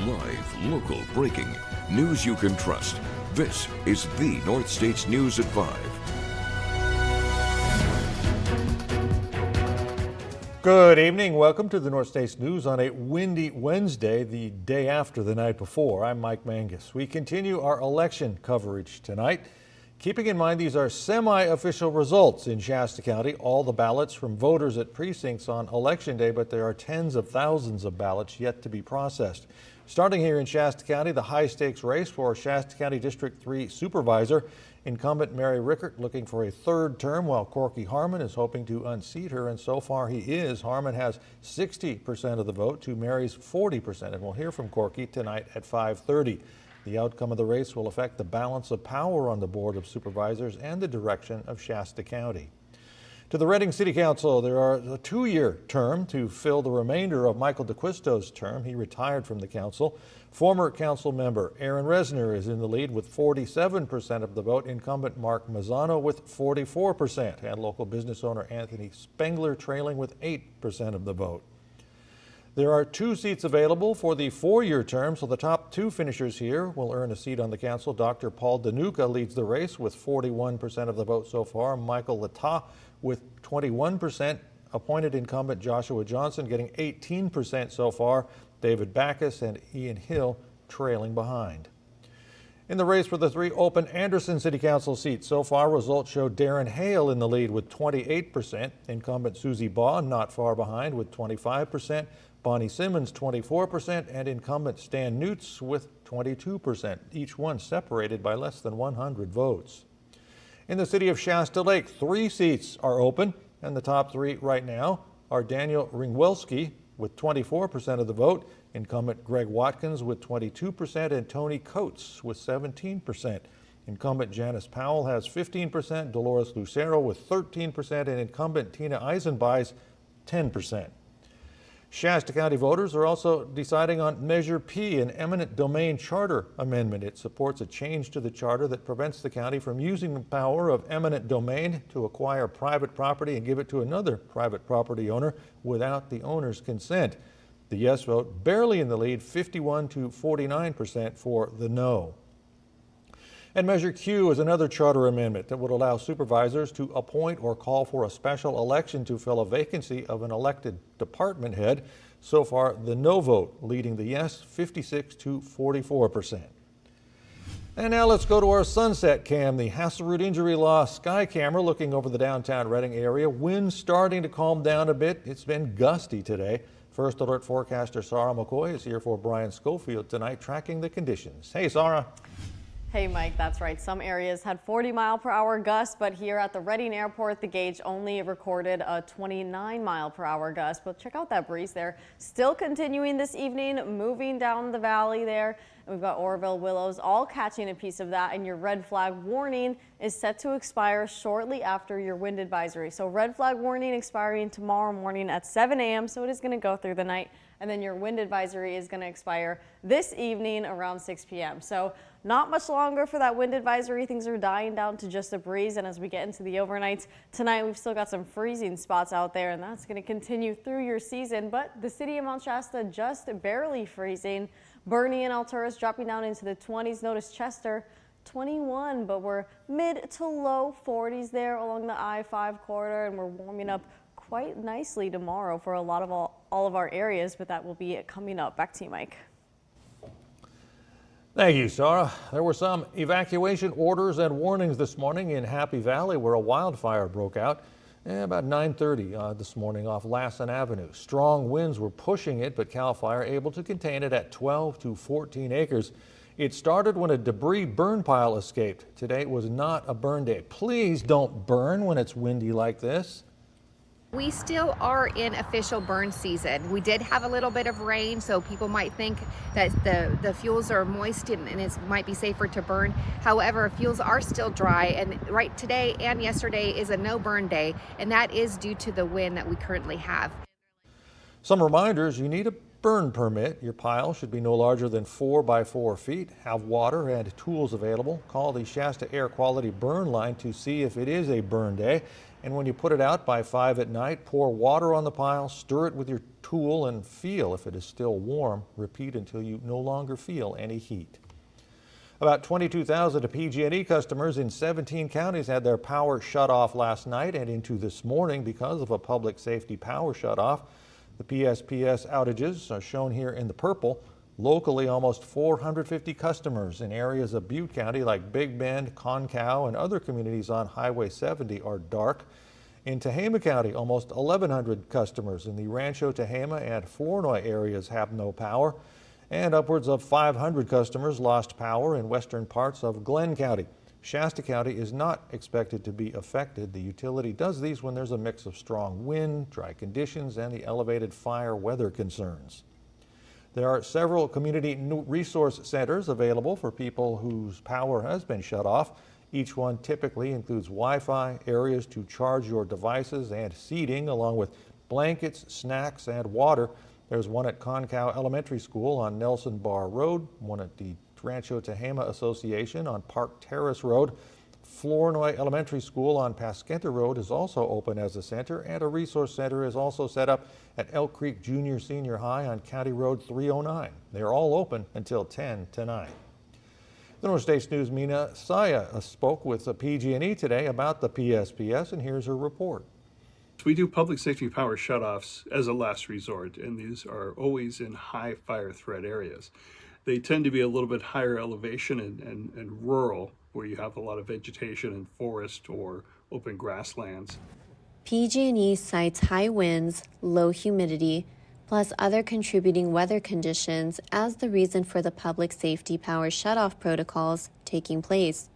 Live, local, breaking. News you can trust. This is the North State's News at 5. Good evening. Welcome to the North State's News on a windy Wednesday, the day after the night before. I'm Mike Mangus. We continue our election coverage tonight. Keeping in mind these are semi-official results in Shasta County, all the ballots from voters at precincts on Election Day, but there are tens of thousands of ballots yet to be processed. Starting here in Shasta County, the high-stakes race for Shasta County District 3 Supervisor. Incumbent Mary Rickert looking for a third term, while Corky Harmon is hoping to unseat her, and so far he is. Harmon has 60% of the vote to Mary's 40%, and we'll hear from Corky tonight at 5:30. The outcome of the race will affect the balance of power on the Board of Supervisors and the direction of Shasta County. To the Reading City Council, there are a 2-year term to fill the remainder of Michael DeQuisto's term. He retired from the council. Former council member Aaron Resner is in the lead with 47% of the vote. Incumbent Mark Mazzano with 44%, and local business owner Anthony Spengler trailing with 8% of the vote. There are 2 seats available for the 4-year term, so the top 2 finishers here will earn a seat on the council. Dr. Paul Danuka leads the race with 41% of the vote so far. Michael Lata with 21%. Appointed incumbent Joshua Johnson getting 18% so far. David Backus and Ian Hill trailing behind. In the race for the 3 open Anderson City Council seats, so far results show Darren Hale in the lead with 28%. Incumbent Susie Baugh not far behind with 25%. Bonnie Simmons 24%, and incumbent Stan Newts with 22%, each one separated by less than 100 votes. In the city of Shasta Lake, 3 seats are open, and the top 3 right now are Daniel Ringwelski with 24% of the vote, incumbent Greg Watkins with 22%, and Tony Coates with 17%. Incumbent Janice Powell has 15%, Dolores Lucero with 13%, and incumbent Tina Eisenbeis 10%. Shasta County voters are also deciding on Measure P, an eminent domain charter amendment. It supports a change to the charter that prevents the county from using the power of eminent domain to acquire private property and give it to another private property owner without the owner's consent. The yes vote barely in the lead, 51 to 49% for the no. And Measure Q is another charter amendment that would allow supervisors to appoint or call for a special election to fill a vacancy of an elected department head. So far, the no vote leading the yes, 56 to 44%. And now let's go to our sunset cam. The Hasselrod Injury Law sky camera looking over the downtown Reading area. Wind starting to calm down a bit. It's been gusty today. First Alert forecaster Sarah McCoy is here for Brian Schofield tonight, tracking the conditions. Hey, Sarah. Hey Mike, that's right. Some areas had 40-mile-per-hour gusts, but here at the Reading Airport, the gauge only recorded a 29-mile-per-hour gust. But check out that breeze there. Still continuing this evening, moving down the valley there. And we've got Oroville Willows all catching a piece of that, and your red flag warning is set to expire shortly after your wind advisory. So red flag warning expiring tomorrow morning at 7 a.m. So it is going to go through the night. And then your wind advisory is going to expire this evening around 6 p.m. So not much longer for that wind advisory. Things are dying down to just a breeze. And as we get into the overnights tonight, we've still got some freezing spots out there, and that's going to continue through your season. But the city of Mount Shasta just barely freezing. Bernie and Alturas dropping down into the 20s. Notice Chester 21, but we're mid to low 40s there along the I-5 corridor, and we're warming up quite nicely tomorrow for a lot of all of our areas, but that will be coming up. Back to you, Mike. Thank you, Sarah. There were some evacuation orders and warnings this morning in Happy Valley where a wildfire broke out about 9:30 this morning off Lassen Avenue. Strong winds were pushing it, but CAL FIRE able to contain it at 12 to 14 acres. It started when a debris burn pile escaped. Today was not a burn day. Please don't burn when it's windy like this. We still are in official burn season. We did have a little bit of rain, so people might think that the fuels are moist and it might be safer to burn. However, fuels are still dry, and right today and yesterday is a no burn day, and that is due to the wind that we currently have. Some reminders: you need a burn permit. Your pile should be no larger than 4 by 4 feet. Have water and tools available. Call the Shasta Air Quality Burn Line to see if it is a burn day. And when you put it out by 5 at night, pour water on the pile, stir it with your tool, and feel if it is still warm. Repeat until you no longer feel any heat. About 22,000 PG&E customers in 17 counties had their power shut off last night and into this morning because of a public safety power shutoff. The PSPS outages are shown here in the purple. Locally, almost 450 customers in areas of Butte County like Big Bend, Concow, and other communities on Highway 70 are dark. In Tehama County, almost 1,100 customers in the Rancho Tehama and Flournoy areas have no power, and upwards of 500 customers lost power in western parts of Glenn County. Shasta County is not expected to be affected. The utility does these when there's a mix of strong wind, dry conditions, and the elevated fire weather concerns. There are several community resource centers available for people whose power has been shut off. Each one typically includes Wi-Fi, areas to charge your devices, and seating, along with blankets, snacks, and water. There's one at Concow Elementary School on Nelson Bar Road, one at the Rancho Tehama Association on Park Terrace Road. Flournoy Elementary School on Pasquenta Road is also open as a center, and a resource center is also set up at Elk Creek Junior Senior High on County Road 309. They're all open until 10 tonight. The North States News' Mina Saya spoke with the PG&E today about the PSPS, and here's her report. We do public safety power shutoffs as a last resort, and these are always in high fire threat areas. They tend to be a little bit higher elevation and rural, where you have a lot of vegetation and forest or open grasslands. PG&E cites high winds, low humidity, plus other contributing weather conditions as the reason for the public safety power shutoff protocols taking place.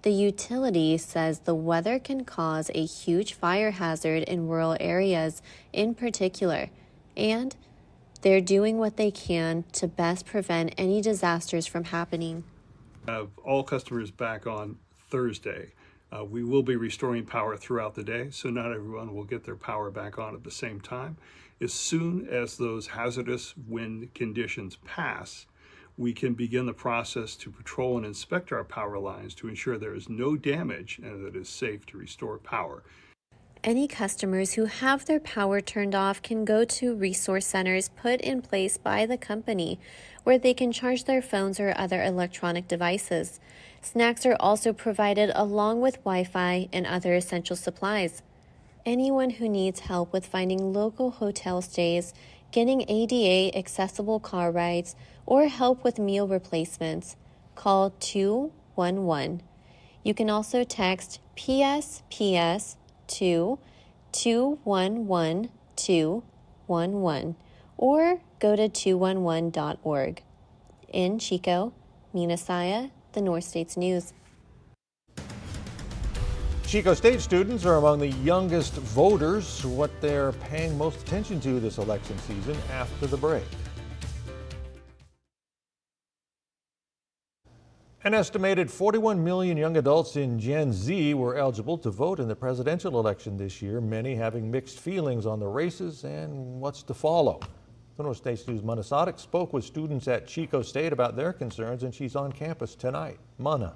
The utility says the weather can cause a huge fire hazard in rural areas in particular, and they're doing what they can to best prevent any disasters from happening. Have all customers back on Thursday. We will be restoring power throughout the day, so not everyone will get their power back on at the same time. As soon as those hazardous wind conditions pass, we can begin the process to patrol and inspect our power lines to ensure there is no damage and that it is safe to restore power. Any customers who have their power turned off can go to resource centers put in place by the company where they can charge their phones or other electronic devices. Snacks are also provided along with Wi-Fi and other essential supplies. Anyone who needs help with finding local hotel stays, getting ADA accessible car rides, or help with meal replacements, call 211. You can also text PSPS to 211-211 or go to 211.org. In Chico, Mina Saya, the North States News. Chico State students are among the youngest voters. What they're paying most attention to this election season after the break. An estimated 41 million young adults in Gen Z were eligible to vote in the presidential election this year, many having mixed feelings on the races and what's to follow. The North States News' Mana Sadek spoke with students at Chico State about their concerns, and she's on campus tonight. Mana.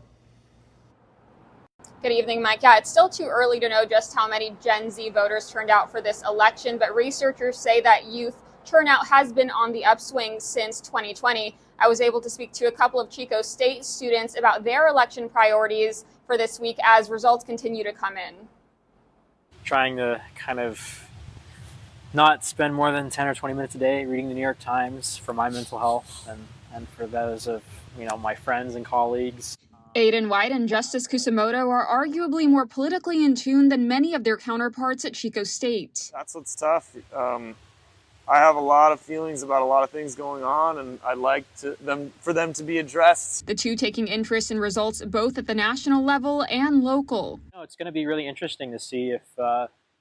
Good evening, Mike. Yeah, it's still too early to know just how many Gen Z voters turned out for this election, but researchers say that youth turnout has been on the upswing since 2020. I was able to speak to a couple of Chico State students about their election priorities for this week as results continue to come in. Trying to kind of not spend more than 10 or 20 minutes a day reading the New York Times for my mental health and for those of my friends and colleagues. Aiden White and Justice Kusamoto are arguably more politically in tune than many of their counterparts at Chico State. That's what's tough. I have a lot of feelings about a lot of things going on, and I'd like for them to be addressed. The two taking interest in results both at the national level and local. It's going to be really interesting to see if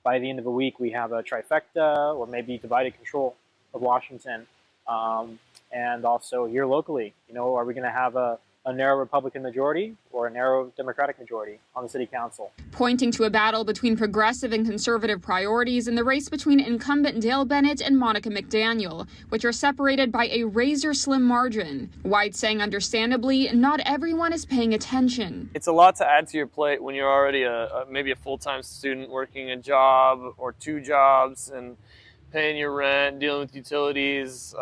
by the end of a week we have a trifecta or maybe divided control of Washington. And also here locally, are we going to have a a narrow Republican majority or a narrow Democratic majority on the city council. Pointing to a battle between progressive and conservative priorities in the race between incumbent Dale Bennett and Monica McDaniel, which are separated by a razor-slim margin. White saying, understandably, not everyone is paying attention. It's a lot to add to your plate when you're already maybe a full-time student working a job or 2 jobs and paying your rent, dealing with utilities,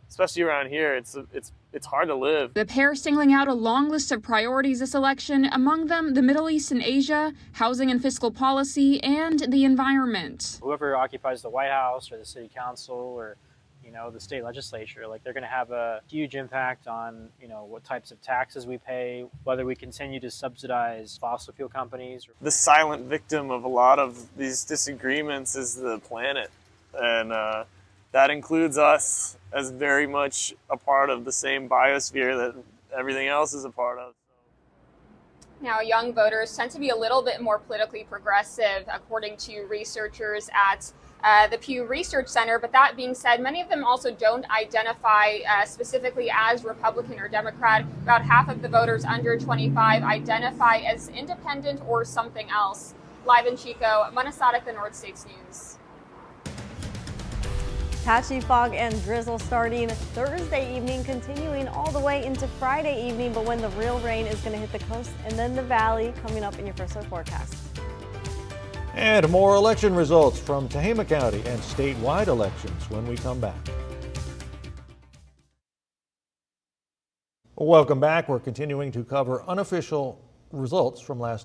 especially around here. It's hard to live. The pair singling out a long list of priorities this election, among them the Middle East and Asia, housing and fiscal policy, and the environment. Whoever occupies the White House or the city council or the state legislature, they're going to have a huge impact on, what types of taxes we pay, whether we continue to subsidize fossil fuel companies. The silent victim of a lot of these disagreements is the planet. And that includes us as very much a part of the same biosphere that everything else is a part of. Now, young voters tend to be a little bit more politically progressive, according to researchers at the Pew Research Center. But that being said, many of them also don't identify specifically as Republican or Democrat. About half of the voters under 25 identify as independent or something else. Live in Chico, Mona Sadek, the North States News. Patchy fog and drizzle starting Thursday evening, continuing all the way into Friday evening, but when the real rain is going to hit the coast and then the valley, coming up in your first look forecast. And more election results from Tehama County and statewide elections when we come back. Welcome back. We're continuing to cover unofficial results from last night.